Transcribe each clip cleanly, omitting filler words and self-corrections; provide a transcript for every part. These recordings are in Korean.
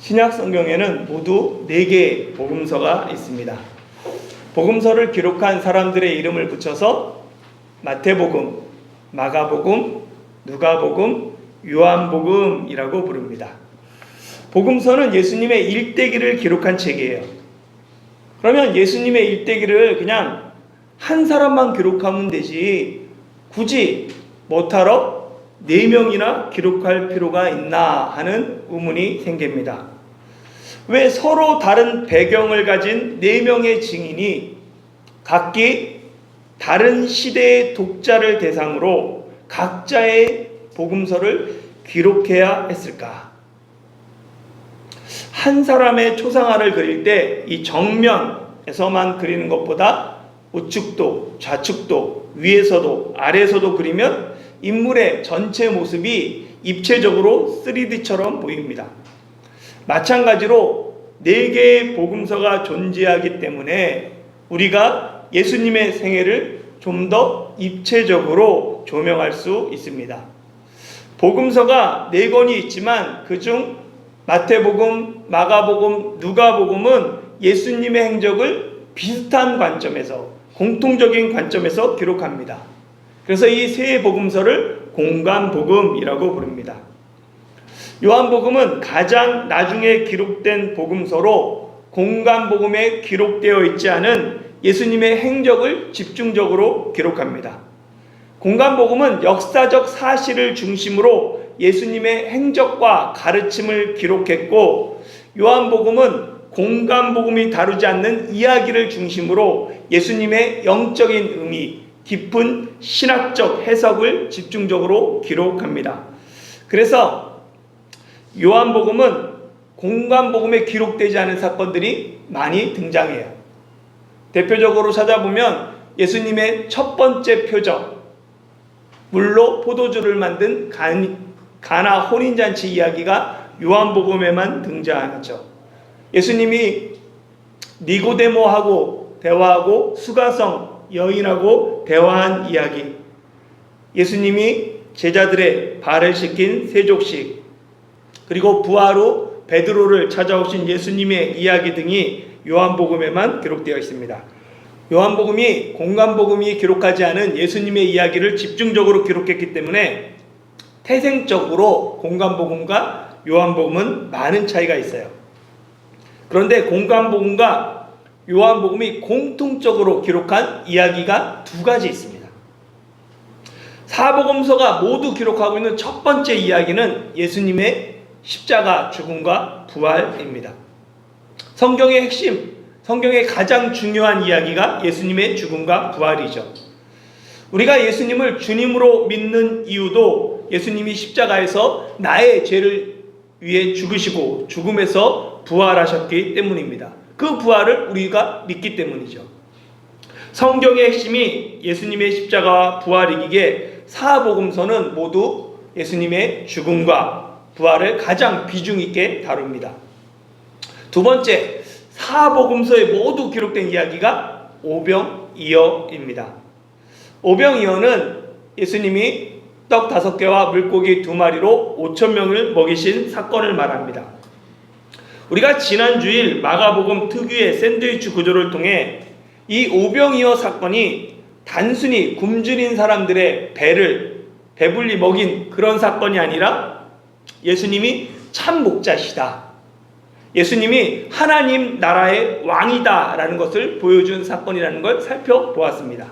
신약 성경에는 모두 4개의 복음서가 있습니다. 복음서를 기록한 사람들의 이름을 붙여서 마태복음, 마가복음, 누가복음, 요한복음이라고 부릅니다. 복음서는 예수님의 일대기를 기록한 책이에요. 그러면 예수님의 일대기를 그냥 한 사람만 기록하면 되지 굳이 뭐하러 4명이나 기록할 필요가 있나 하는 의문이 생깁니다. 왜 서로 다른 배경을 가진 4명의 증인이 각기 다른 시대의 독자를 대상으로 각자의 복음서를 기록해야 했을까? 한 사람의 초상화를 그릴 때 이 정면에서만 그리는 것보다 우측도 좌측도 위에서도 아래에서도 그리면 인물의 전체 모습이 입체적으로 3D처럼 보입니다. 마찬가지로 4개의 복음서가 존재하기 때문에 우리가 예수님의 생애를 좀 더 입체적으로 조명할 수 있습니다. 복음서가 4권이 있지만 그중 마태복음, 마가복음, 누가복음은 예수님의 행적을 비슷한 관점에서 공통적인 관점에서 기록합니다. 그래서 이 세 복음서를 공관복음이라고 부릅니다. 요한복음은 가장 나중에 기록된 복음서로 공관복음에 기록되어 있지 않은 예수님의 행적을 집중적으로 기록합니다. 공관복음은 역사적 사실을 중심으로 예수님의 행적과 가르침을 기록했고, 요한복음은 공관복음이 다루지 않는 이야기를 중심으로 예수님의 영적인 의미, 깊은 신학적 해석을 집중적으로 기록합니다. 그래서 요한복음은 공관복음에 기록되지 않은 사건들이 많이 등장해요. 대표적으로 찾아보면 예수님의 첫 번째 표적, 물로 포도주를 만든 가나 혼인잔치 이야기가 요한복음에만 등장하죠. 예수님이 니고데모하고 대화하고 수가성 여인하고 대화한 이야기, 예수님이 제자들의 발을 씻긴 세족식, 그리고 부활 후 베드로를 찾아오신 예수님의 이야기 등이 요한복음에만 기록되어 있습니다. 요한복음이 공관복음이 기록하지 않은 예수님의 이야기를 집중적으로 기록했기 때문에 태생적으로 공관복음과 요한복음은 많은 차이가 있어요. 그런데 공관복음과 요한복음이 공통적으로 기록한 이야기가 2가지 있습니다. 사복음서가 모두 기록하고 있는 첫 번째 이야기는 예수님의 십자가 죽음과 부활입니다. 성경의 핵심, 성경의 가장 중요한 이야기가 예수님의 죽음과 부활이죠. 우리가 예수님을 주님으로 믿는 이유도 예수님이 십자가에서 나의 죄를 위해 죽으시고 죽음에서 부활하셨기 때문입니다. 그 부활을 우리가 믿기 때문이죠. 성경의 핵심이 예수님의 십자가와 부활이기에 사복음서는 모두 예수님의 죽음과 부활을 가장 비중 있게 다룹니다. 2번째, 사복음서에 모두 기록된 이야기가 오병이어입니다. 오병이어는 예수님이 떡 5개와 물고기 2마리로 5,000명을 먹이신 사건을 말합니다. 우리가 지난 주일 마가복음 특유의 샌드위치 구조를 통해 이 오병이어 사건이 단순히 굶주린 사람들의 배를 배불리 먹인 그런 사건이 아니라 예수님이 참 목자시다, 예수님이 하나님 나라의 왕이다 라는 것을 보여준 사건이라는 걸 살펴보았습니다.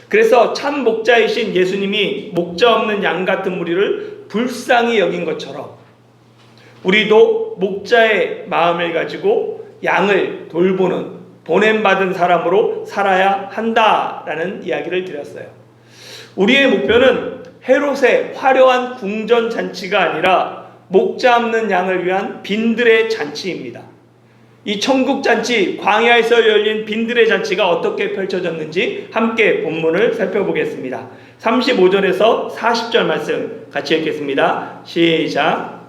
그래서 참 목자이신 예수님이 목자 없는 양 같은 무리를 불쌍히 여긴 것처럼 우리도 목자의 마음을 가지고 양을 돌보는 보냄받은 사람으로 살아야 한다라는 이야기를 드렸어요. 우리의 목표는 헤롯의 화려한 궁전 잔치가 아니라 목자 없는 양을 위한 빈들의 잔치입니다. 이 천국 잔치, 광야에서 열린 빈들의 잔치가 어떻게 펼쳐졌는지 함께 본문을 살펴보겠습니다. 35절에서 40절 말씀 같이 읽겠습니다. 시작.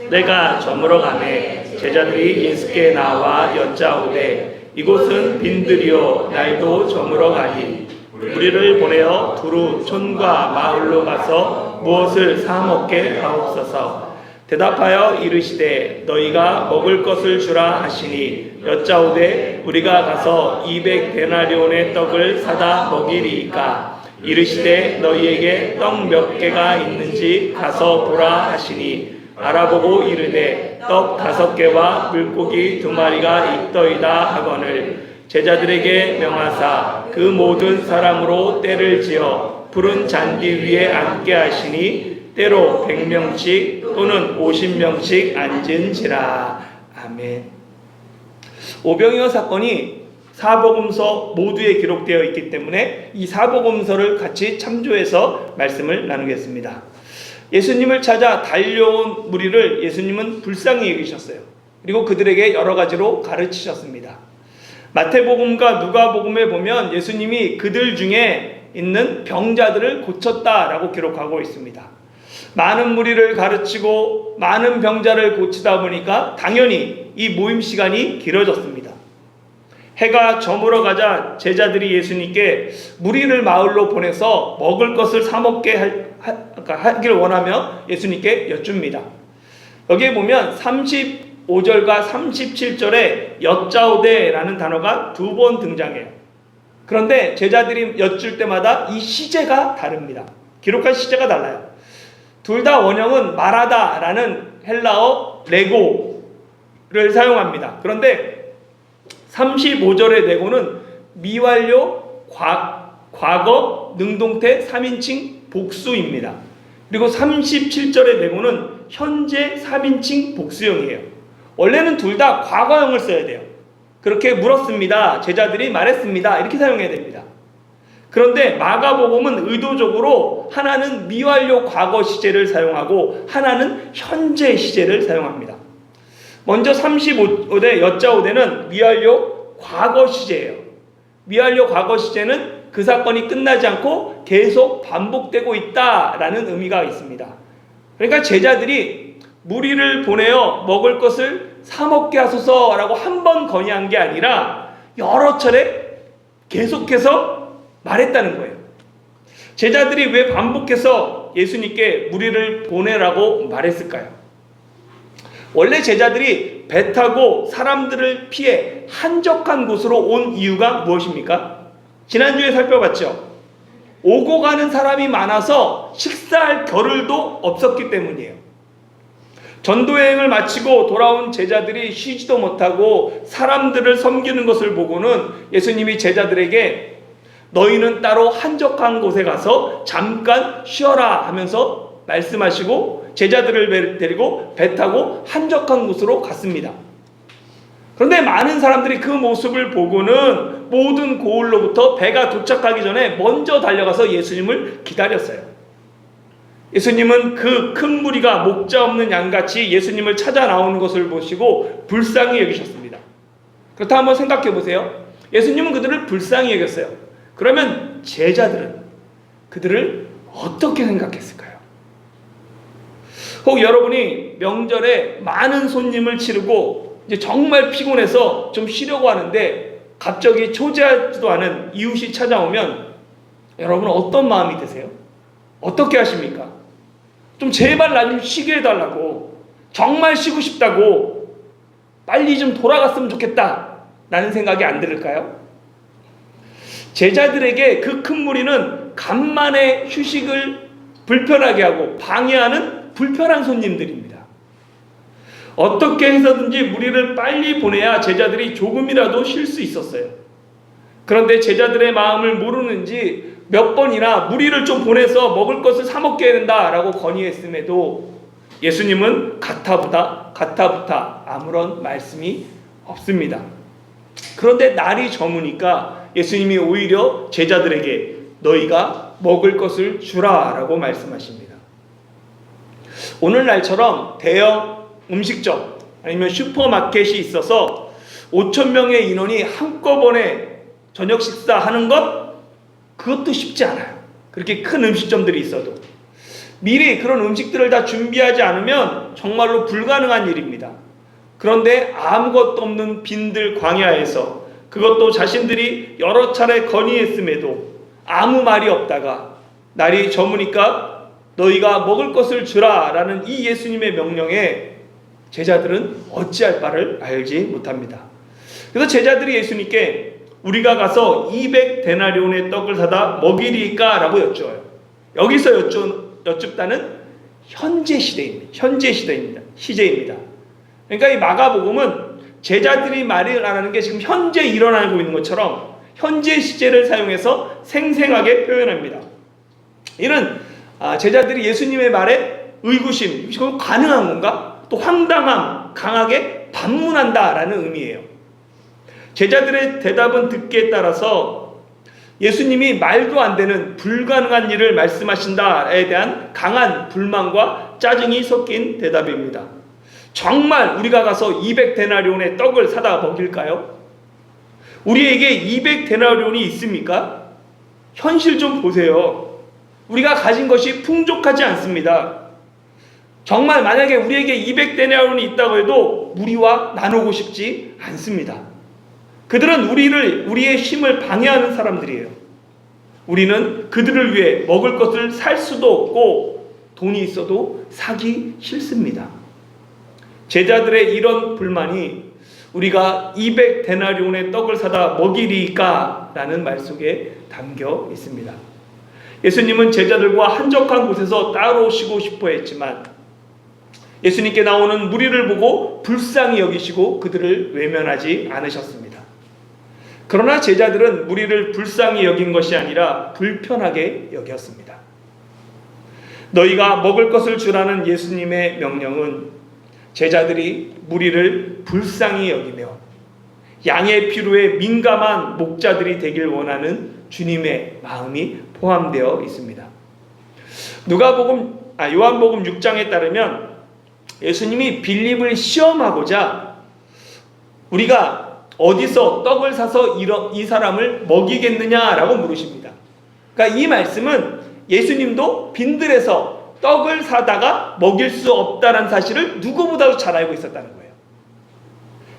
내가 저물어 가매 제자들이 인숙에 나와 여짜오되 이곳은 빈들이요 날도 저물어 가니 우리를 보내어 두루 촌과 마을로 가서 무엇을 사 먹게 하옵소서. 대답하여 이르시되 너희가 먹을 것을 주라 하시니 여짜오되 우리가 가서 200데나리온의 떡을 사다 먹이리이까. 이르시되 너희에게 떡 몇 개가 있는지 가서 보라 하시니 알아보고 이르되 떡 5개와 물고기 2마리가 있더이다 하거늘 제자들에게 명하사 그 모든 사람으로 때를 지어 푸른 잔디 위에 앉게 하시니 때로 100명씩 또는 50명씩 앉은지라. 아멘. 오병이어 사건이 사복음서 모두에 기록되어 있기 때문에 이 사복음서를 같이 참조해서 말씀을 나누겠습니다. 예수님을 찾아 달려온 무리를 예수님은 불쌍히 여기셨어요. 그리고 그들에게 여러 가지로 가르치셨습니다. 마태복음과 누가복음에 보면 예수님이 그들 중에 있는 병자들을 고쳤다라고 기록하고 있습니다. 많은 무리를 가르치고 많은 병자를 고치다 보니까 당연히 이 모임 시간이 길어졌습니다. 해가 저물어 가자 제자들이 예수님께 무리를 마을로 보내서 먹을 것을 사 먹게 하길 원하며 예수님께 여쭙니다. 여기에 보면 35절과 37절에 여짜오되라는 단어가 2번 등장해요. 그런데 제자들이 여쭐 때마다 이 시제가 다릅니다. 기록한 시제가 달라요. 둘 다 원형은 말하다라는 헬라어 레고를 사용합니다. 그런데 35절의 레고는 미완료 과거 능동태 3인칭 복수입니다. 그리고 37절의 레고는 현재 3인칭 복수형이에요. 원래는 둘 다 과거형을 써야 돼요. 그렇게 물었습니다. 제자들이 말했습니다. 이렇게 사용해야 됩니다. 그런데 마가복음은 의도적으로 하나는 미완료 과거 시제를 사용하고 하나는 현재 시제를 사용합니다. 먼저 35대 여짜오되는 미완료 과거 시제예요. 미완료 과거 시제는 그 사건이 끝나지 않고 계속 반복되고 있다라는 의미가 있습니다. 그러니까 제자들이 무리를 보내어 먹을 것을 사 먹게 하소서라고 한 번 건의한 게 아니라 여러 차례 계속해서 말했다는 거예요. 제자들이 왜 반복해서 예수님께 무리를 보내라고 말했을까요? 원래 제자들이 배 타고 사람들을 피해 한적한 곳으로 온 이유가 무엇입니까? 지난주에 살펴봤죠. 오고 가는 사람이 많아서 식사할 겨를도 없었기 때문이에요. 전도여행을 마치고 돌아온 제자들이 쉬지도 못하고 사람들을 섬기는 것을 보고는 예수님이 제자들에게 너희는 따로 한적한 곳에 가서 잠깐 쉬어라 하면서 말씀하시고 제자들을 데리고 배 타고 한적한 곳으로 갔습니다. 그런데 많은 사람들이 그 모습을 보고는 모든 고을로부터 배가 도착하기 전에 먼저 달려가서 예수님을 기다렸어요. 예수님은 그 큰 무리가 목자 없는 양같이 예수님을 찾아 나오는 것을 보시고 불쌍히 여기셨습니다. 그렇다 한번 생각해 보세요. 예수님은 그들을 불쌍히 여겼어요. 그러면 제자들은 그들을 어떻게 생각했을까요? 혹 여러분이 명절에 많은 손님을 치르고 이제 정말 피곤해서 좀 쉬려고 하는데 갑자기 초대하지도 않은 이웃이 찾아오면 여러분은 어떤 마음이 드세요? 어떻게 하십니까? 좀 제발 나 좀 쉬게 해달라고, 정말 쉬고 싶다고, 빨리 좀 돌아갔으면 좋겠다 라는 생각이 안 들을까요? 제자들에게 그 큰 무리는 간만에 휴식을 불편하게 하고 방해하는 불편한 손님들입니다. 어떻게 해서든지 무리를 빨리 보내야 제자들이 조금이라도 쉴 수 있었어요. 그런데 제자들의 마음을 모르는지 몇 번이나 무리를 좀 보내서 먹을 것을 사 먹게 해야 된다라고 건의했음에도 예수님은 가타부타 아무런 말씀이 없습니다. 그런데 날이 저무니까 예수님이 오히려 제자들에게 너희가 먹을 것을 주라 라고 말씀하십니다. 오늘날처럼 대형 음식점 아니면 슈퍼마켓이 있어서 5,000명의 인원이 한꺼번에 저녁 식사하는 것, 그것도 쉽지 않아요. 그렇게 큰 음식점들이 있어도 미리 그런 음식들을 다 준비하지 않으면 정말로 불가능한 일입니다. 그런데 아무것도 없는 빈들 광야에서, 그것도 자신들이 여러 차례 건의했음에도 아무 말이 없다가 날이 저무니까 너희가 먹을 것을 주라 라는 이 예수님의 명령에 제자들은 어찌할 바를 알지 못합니다. 그래서 제자들이 예수님께 우리가 가서 200데나리온의 떡을 사다 먹이리까? 라고 여쭈어요. 여기서 여쭙다는 현재 시제입니다. 그러니까 이 마가복음은 제자들이 말을 안 하는 게 지금 현재 일어나고 있는 것처럼 현재 시제를 사용해서 생생하게 표현합니다. 이는 제자들이 예수님의 말에 의구심, 이거 가능한 건가? 또 황당함, 강하게 반문한다라는 의미예요. 제자들의 대답은 듣기에 따라서 예수님이 말도 안 되는 불가능한 일을 말씀하신다에 대한 강한 불만과 짜증이 섞인 대답입니다. 정말 우리가 가서 200데나리온의 떡을 사다 먹일까요? 우리에게 200데나리온이 있습니까? 현실 좀 보세요. 우리가 가진 것이 풍족하지 않습니다. 정말 만약에 우리에게 200데나리온이 있다고 해도 우리와 나누고 싶지 않습니다. 그들은 우리의 힘을 방해하는 사람들이에요. 우리는 그들을 위해 먹을 것을 살 수도 없고 돈이 있어도 사기 싫습니다. 제자들의 이런 불만이 우리가 200데나리온의 떡을 사다 먹이리까? 라는 말 속에 담겨 있습니다. 예수님은 제자들과 한적한 곳에서 따로 쉬고 싶어 했지만 예수님께 나오는 무리를 보고 불쌍히 여기시고 그들을 외면하지 않으셨습니다. 그러나 제자들은 무리를 불쌍히 여긴 것이 아니라 불편하게 여겼습니다. 너희가 먹을 것을 주라는 예수님의 명령은 제자들이 무리를 불쌍히 여기며 양의 필요에 민감한 목자들이 되길 원하는 주님의 마음이 포함되어 있습니다. 요한복음 6장에 따르면 예수님이 빌립을 시험하고자 우리가 어디서 떡을 사서 이 사람을 먹이겠느냐라고 물으십니다. 그러니까 이 말씀은 예수님도 빈들에서 떡을 사다가 먹일 수 없다는 사실을 누구보다도 잘 알고 있었다는 거예요.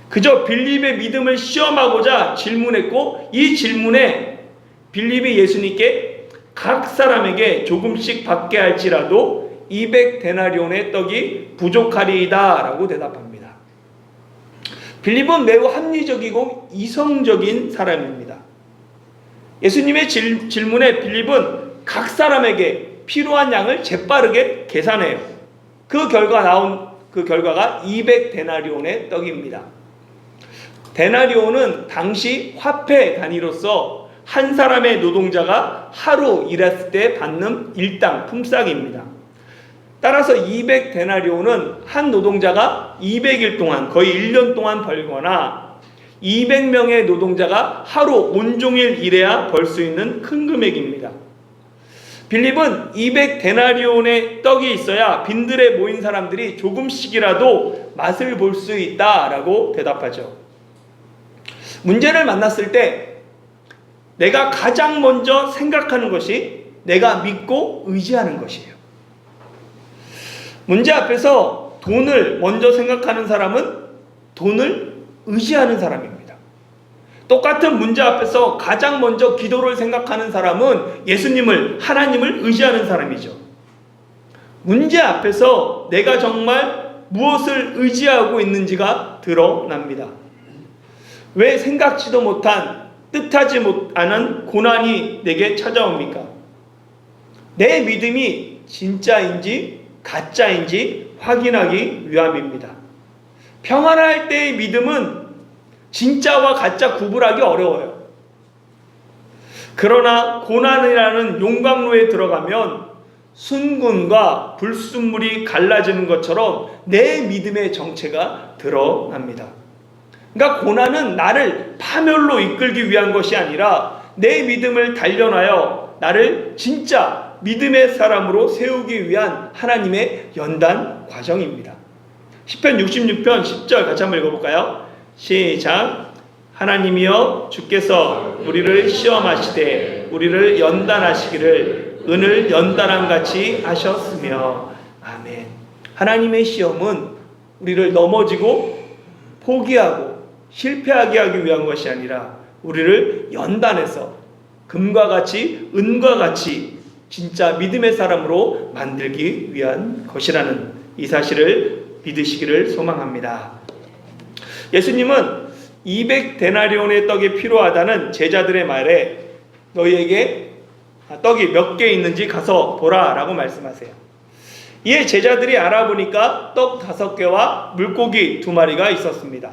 그저 빌립의 믿음을 시험하고자 질문했고 이 질문에 빌립이 예수님께 각 사람에게 조금씩 받게 할지라도 200데나리온의 떡이 부족하리이다 라고 대답합니다. 빌립은 매우 합리적이고 이성적인 사람입니다. 예수님의 질문에 빌립은 각 사람에게 필요한 양을 재빠르게 계산해요. 그 결과가 200데나리온의 떡입니다. 데나리온은 당시 화폐 단위로서 한 사람의 노동자가 하루 일했을 때 받는 일당 품삯입니다. 따라서 200데나리온은 한 노동자가 200일 동안 거의 1년 동안 벌거나 200명의 노동자가 하루 온종일 일해야 벌 수 있는 큰 금액입니다. 빌립은 200데나리온의 떡이 있어야 빈들에 모인 사람들이 조금씩이라도 맛을 볼 수 있다라고 대답하죠. 문제를 만났을 때 내가 가장 먼저 생각하는 것이 내가 믿고 의지하는 것이에요. 문제 앞에서 돈을 먼저 생각하는 사람은 돈을 의지하는 사람입니다. 똑같은 문제 앞에서 가장 먼저 기도를 생각하는 사람은 하나님을 의지하는 사람이죠. 문제 앞에서 내가 정말 무엇을 의지하고 있는지가 드러납니다. 왜 생각지도 못한 뜻하지 않은 고난이 내게 찾아옵니까? 내 믿음이 진짜인지 가짜인지 확인하기 위함입니다. 평안할 때의 믿음은 진짜와 가짜 구분하기 어려워요. 그러나 고난이라는 용광로에 들어가면 순금과 불순물이 갈라지는 것처럼 내 믿음의 정체가 드러납니다. 그러니까 고난은 나를 파멸로 이끌기 위한 것이 아니라 내 믿음을 단련하여 나를 진짜 믿음의 사람으로 세우기 위한 하나님의 연단 과정입니다. 시편 66편 10절 같이 한번 읽어볼까요? 시작. 하나님이여 주께서 우리를 시험하시되 우리를 연단하시기를 은을 연단함같이 하셨으며. 아멘. 하나님의 시험은 우리를 넘어지고 포기하고 실패하게 하기 위한 것이 아니라 우리를 연단해서 금과 같이 은과 같이 진짜 믿음의 사람으로 만들기 위한 것이라는 이 사실을 믿으시기를 소망합니다. 예수님은 200데나리온의 떡이 필요하다는 제자들의 말에 너희에게 떡이 몇 개 있는지 가서 보라 라고 말씀하세요. 이에 제자들이 알아보니까 떡 5개와 물고기 2마리가 있었습니다.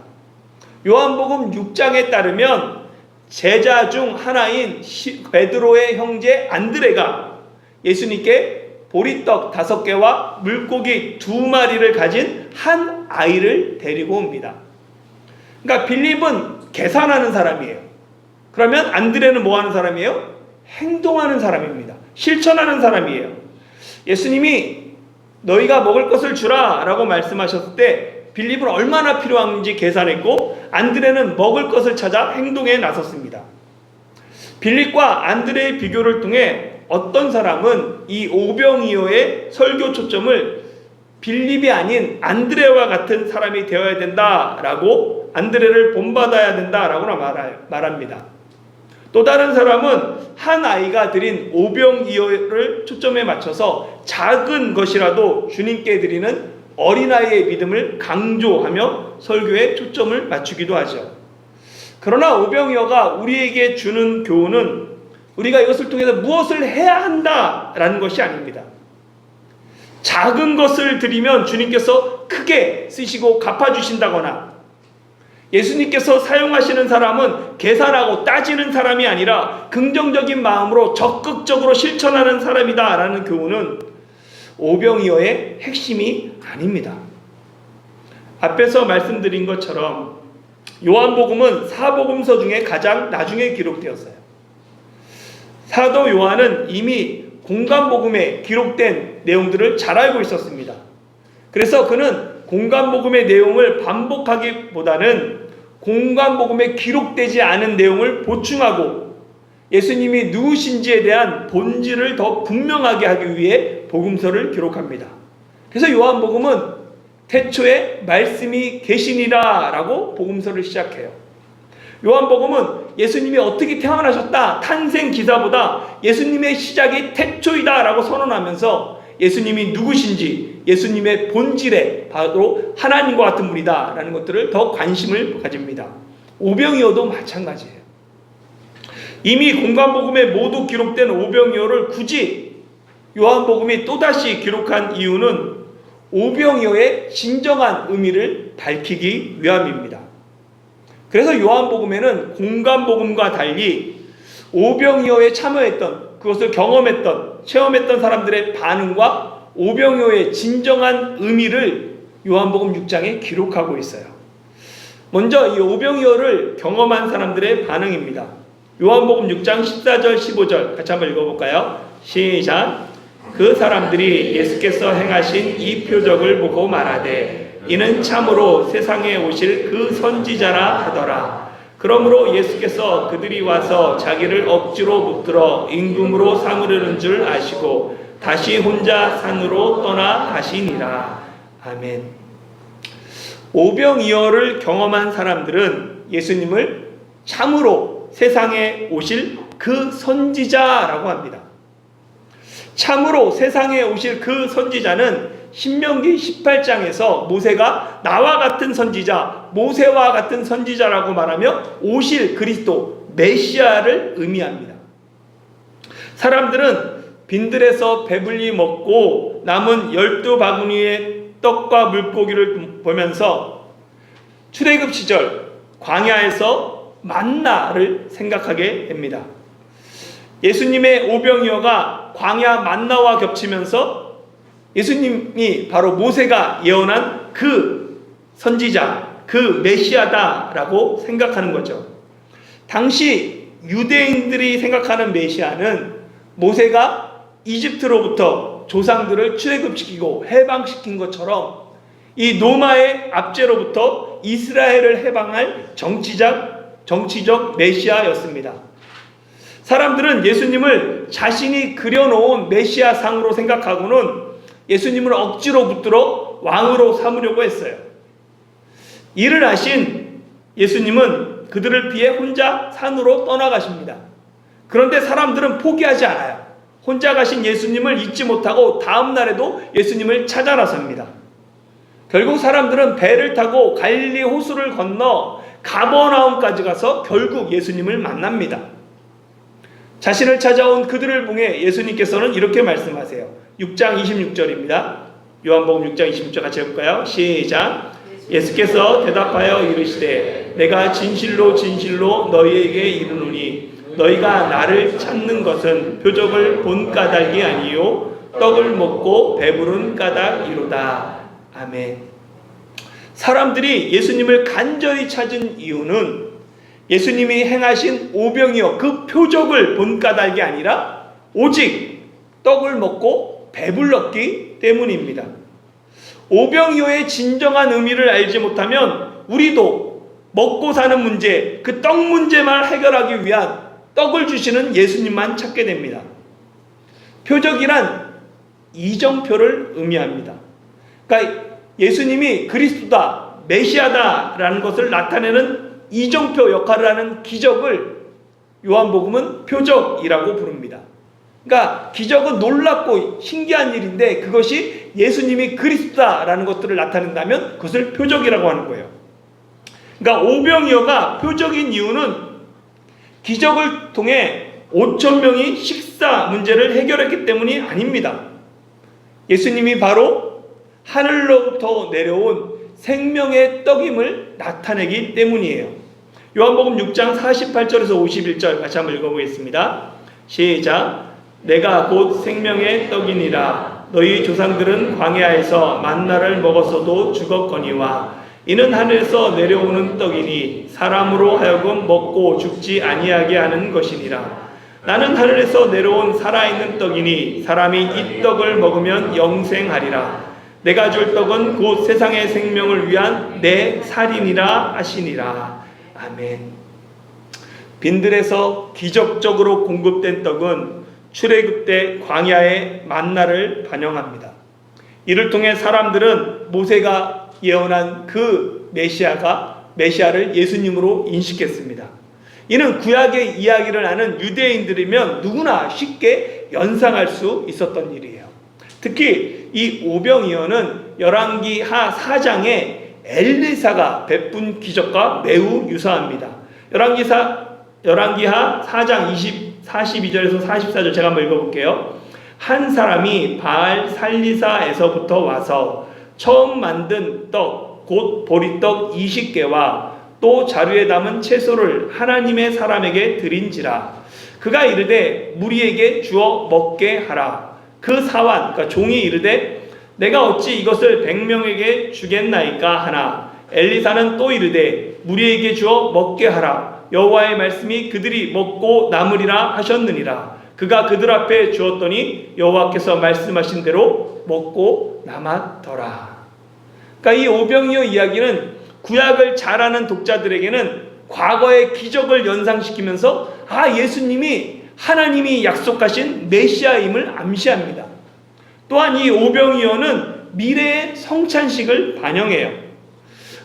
요한복음 6장에 따르면 제자 중 하나인 베드로의 형제 안드레가 예수님께 보리떡 5개와 물고기 2마리를 가진 한 아이를 데리고 옵니다. 그러니까 빌립은 계산하는 사람이에요. 그러면 안드레는 뭐 하는 사람이에요? 행동하는 사람입니다. 실천하는 사람이에요. 예수님이 너희가 먹을 것을 주라 라고 말씀하셨을 때 빌립은 얼마나 필요한지 계산했고 안드레는 먹을 것을 찾아 행동에 나섰습니다. 빌립과 안드레의 비교를 통해 어떤 사람은 이 오병이어의 설교 초점을 빌립이 아닌 안드레와 같은 사람이 되어야 된다라고 안드레를 본받아야 된다라고 말합니다. 또 다른 사람은 한 아이가 드린 오병이어를 초점에 맞춰서 작은 것이라도 주님께 드리는 어린아이의 믿음을 강조하며 설교에 초점을 맞추기도 하죠. 그러나 오병이어가 우리에게 주는 교훈은 우리가 이것을 통해서 무엇을 해야 한다라는 것이 아닙니다. 작은 것을 드리면 주님께서 크게 쓰시고 갚아주신다거나 예수님께서 사용하시는 사람은 계산하고 따지는 사람이 아니라 긍정적인 마음으로 적극적으로 실천하는 사람이다 라는 교훈은 오병이어의 핵심이 아닙니다. 앞에서 말씀드린 것처럼 요한복음은 사복음서 중에 가장 나중에 기록되었어요. 사도 요한은 이미 공간복음에 기록된 내용들을 잘 알고 있었습니다. 그래서 그는 공간복음의 내용을 반복하기보다는 공간복음에 기록되지 않은 내용을 보충하고 예수님이 누구신지에 대한 본질을 더 분명하게 하기 위해 복음서를 기록합니다. 그래서 요한복음은 태초에 말씀이 계시니라 라고 복음서를 시작해요. 요한복음은 예수님이 어떻게 태어나셨다 탄생 기사보다 예수님의 시작이 태초이다 라고 선언하면서 예수님이 누구신지 예수님의 본질에 바로 하나님과 같은 분이다 라는 것들을 더 관심을 가집니다. 오병이어도 마찬가지예요. 이미 공간복음에 모두 기록된 오병이어를 굳이 요한복음이 또다시 기록한 이유는 오병이어의 진정한 의미를 밝히기 위함입니다. 그래서 요한복음에는 공간복음과 달리 오병이어에 참여했던 그것을 경험했던 체험했던 사람들의 반응과 오병이어의 진정한 의미를 요한복음 6장에 기록하고 있어요. 먼저 이 오병이어를 경험한 사람들의 반응입니다. 요한복음 6장 14절 15절 같이 한번 읽어볼까요? 시작. 그 사람들이 예수께서 행하신 이 표적을 보고 말하되 이는 참으로 세상에 오실 그 선지자라 하더라. 그러므로 예수께서 그들이 와서 자기를 억지로 붙들어 임금으로 삼으려는 줄 아시고 다시 혼자 산으로 떠나 가시니라. 아멘. 오병이어를 경험한 사람들은 예수님을 참으로 세상에 오실 그 선지자라고 합니다. 참으로 세상에 오실 그 선지자는 신명기 18장에서 모세가 나와 같은 선지자, 모세와 같은 선지자라고 말하며 오실 그리스도, 메시아를 의미합니다. 사람들은 빈들에서 배불리 먹고 남은 12바구니의 떡과 물고기를 보면서 출애굽 시절 광야에서 만나를 생각하게 됩니다. 예수님의 오병이어가 광야 만나와 겹치면서 예수님이 바로 모세가 예언한 그 선지자, 그 메시아다라고 생각하는 거죠. 당시 유대인들이 생각하는 메시아는 모세가 이집트로부터 조상들을 출애굽시키고 해방시킨 것처럼 이 노마의 압제로부터 이스라엘을 해방할 정치적 메시아였습니다. 사람들은 예수님을 자신이 그려놓은 메시아 상으로 생각하고는 예수님을 억지로 붙들어 왕으로 삼으려고 했어요. 이를 아신 예수님은 그들을 피해 혼자 산으로 떠나가십니다. 그런데 사람들은 포기하지 않아요. 혼자 가신 예수님을 잊지 못하고 다음 날에도 예수님을 찾아 나섭니다. 결국 사람들은 배를 타고 갈릴리 호수를 건너 가버나움까지 가서 결국 예수님을 만납니다. 자신을 찾아온 그들을 보내 예수님께서는 이렇게 말씀하세요. 6장 26절입니다. 요한복음 6장 26절 같이 해볼까요? 시작. 예수께서 대답하여 이르시되 내가 진실로 진실로 너희에게 이르노니 너희가 나를 찾는 것은 표적을 본 까닭이 아니요 떡을 먹고 배부른 까닭이로다. 아멘. 사람들이 예수님을 간절히 찾은 이유는 예수님이 행하신 오병이어 그 표적을 본 까닭이 아니라 오직 떡을 먹고 배불렀기 때문입니다. 오병이어의 진정한 의미를 알지 못하면 우리도 먹고 사는 문제, 그 떡 문제만 해결하기 위한 떡을 주시는 예수님만 찾게 됩니다. 표적이란 이정표를 의미합니다. 그러니까 예수님이 그리스도다, 메시아다라는 것을 나타내는 이정표 역할을 하는 기적을 요한복음은 표적이라고 부릅니다. 그러니까 기적은 놀랍고 신기한 일인데 그것이 예수님이 그리스도다라는 것들을 나타낸다면 그것을 표적이라고 하는 거예요. 그러니까 오병이어가 표적인 이유는 기적을 통해 5,000명이 식사 문제를 해결했기 때문이 아닙니다. 예수님이 바로 하늘로부터 내려온 생명의 떡임을 나타내기 때문이에요. 요한복음 6장 48절에서 51절 같이 한번 읽어보겠습니다. 시작. 내가 곧 생명의 떡이니라. 너희 조상들은 광야에서 만나를 먹었어도 죽었거니와 이는 하늘에서 내려오는 떡이니 사람으로 하여금 먹고 죽지 아니하게 하는 것이니라. 나는 하늘에서 내려온 살아있는 떡이니 사람이 이 떡을 먹으면 영생하리라. 내가 줄 떡은 곧 세상의 생명을 위한 내 살이니라 하시니라. 아멘. 빈들에서 기적적으로 공급된 떡은 출애굽 때 광야의 만나를 반영합니다. 이를 통해 사람들은 모세가 예언한 그 메시아를 예수님으로 인식했습니다. 이는 구약의 이야기를 아는 유대인들이면 누구나 쉽게 연상할 수 있었던 일이에요. 특히 이 오병이어는 열왕기하 4장에 엘리사가 베푼 기적과 매우 유사합니다. 열왕기하 4장 42절에서 44절 제가 한번 읽어볼게요. 한 사람이 바알 살리사에서부터 와서 처음 만든 떡, 곧 보리떡 20개와 또 자루에 담은 채소를 하나님의 사람에게 드린지라. 그가 이르되 무리에게 주어 먹게 하라. 그 사환, 그러니까 종이 이르되 내가 어찌 이것을 100명에게 주겠나이까 하나. 엘리사는 또 이르되 무리에게 주어 먹게 하라. 여호와의 말씀이 그들이 먹고 남으리라 하셨느니라. 그가 그들 앞에 주었더니 여호와께서 말씀하신 대로 먹고 남았더라. 그러니까 이 오병이어 이야기는 구약을 잘 아는 독자들에게는 과거의 기적을 연상시키면서 예수님이 하나님이 약속하신 메시아임을 암시합니다. 또한 이 오병이어는 미래의 성찬식을 반영해요.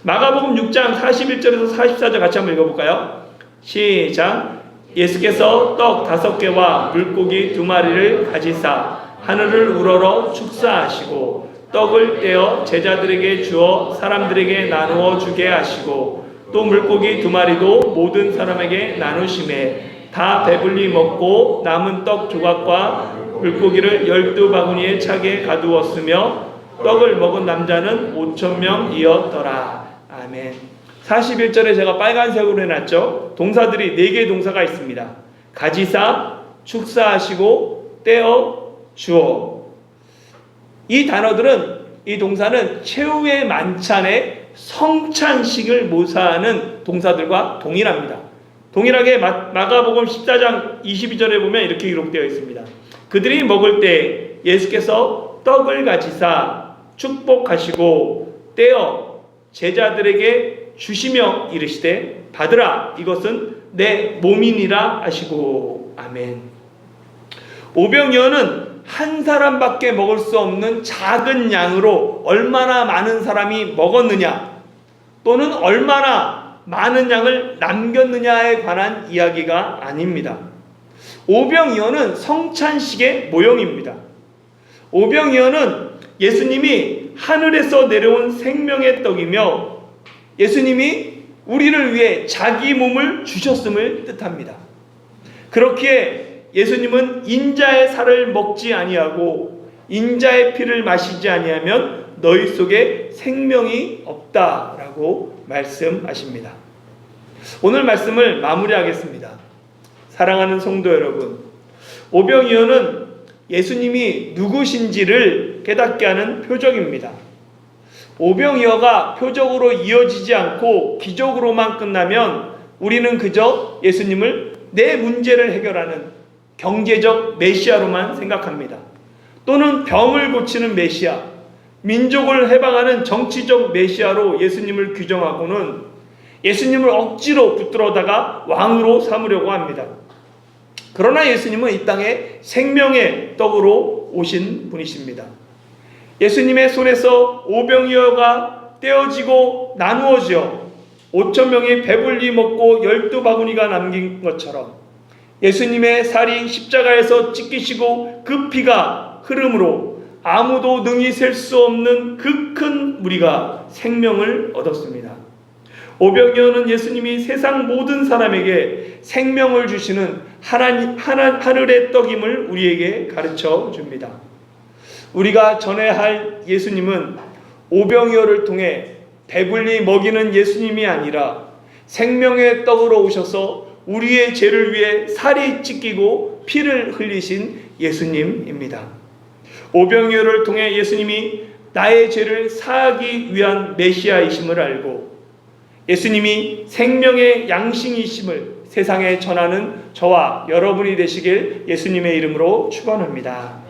마가복음 6장 41절에서 44절 같이 한번 읽어볼까요? 시작. 예수께서 떡 5개와 물고기 2마리를 가지사 하늘을 우러러 축사하시고 떡을 떼어 제자들에게 주어 사람들에게 나누어 주게 하시고 또 물고기 2마리도 모든 사람에게 나누심에 다 배불리 먹고 남은 떡 조각과 물고기를 12바구니에 차게 가두었으며 떡을 먹은 남자는 5,000명이었더라. 아멘. 41절에 제가 빨간색으로 해놨죠. 동사들이 4개의 동사가 있습니다. 가지사, 축사하시고, 떼어, 주어. 이 단어들은, 이 동사는 최후의 만찬의 성찬식을 묘사하는 동사들과 동일합니다. 동일하게 마가복음 14장 22절에 보면 이렇게 기록되어 있습니다. 그들이 먹을 때 예수께서 떡을 가지사 축복하시고 떼어 제자들에게 주시며 이르시되 받으라 이것은 내 몸이니라 하시고. 아멘. 오병이어는 한 사람밖에 먹을 수 없는 작은 양으로 얼마나 많은 사람이 먹었느냐 또는 얼마나 많은 양을 남겼느냐에 관한 이야기가 아닙니다. 오병이어는 성찬식의 모형입니다. 오병이어는 예수님이 하늘에서 내려온 생명의 떡이며 예수님이 우리를 위해 자기 몸을 주셨음을 뜻합니다. 그렇기에 예수님은 인자의 살을 먹지 아니하고 인자의 피를 마시지 아니하면 너희 속에 생명이 없다라고 말씀하십니다. 오늘 말씀을 마무리하겠습니다. 사랑하는 성도 여러분, 오병이어는 예수님이 누구신지를 깨닫게 하는 표적입니다. 오병이어가 표적으로 이어지지 않고 기적으로만 끝나면 우리는 그저 예수님을 내 문제를 해결하는 경제적 메시아로만 생각합니다. 또는 병을 고치는 메시아, 민족을 해방하는 정치적 메시아로 예수님을 규정하고는 예수님을 억지로 붙들어다가 왕으로 삼으려고 합니다. 그러나 예수님은 이 땅에 생명의 떡으로 오신 분이십니다. 예수님의 손에서 오병이어가 떼어지고 나누어져 5,000명이 배불리 먹고 12바구니가 남긴 것처럼 예수님의 살이 십자가에서 찢기시고 그 피가 흐름으로 아무도 능히 셀 수 없는 그 큰 무리가 생명을 얻었습니다. 오병이어는 예수님이 세상 모든 사람에게 생명을 주시는 하늘의 떡임을 우리에게 가르쳐 줍니다. 우리가 전해야 할 예수님은 오병이어를 통해 배불리 먹이는 예수님이 아니라 생명의 떡으로 오셔서 우리의 죄를 위해 살이 찢기고 피를 흘리신 예수님입니다. 오병이어를 통해 예수님이 나의 죄를 사하기 위한 메시아이심을 알고 예수님이 생명의 양식이심을 세상에 전하는 저와 여러분이 되시길 예수님의 이름으로 축원합니다.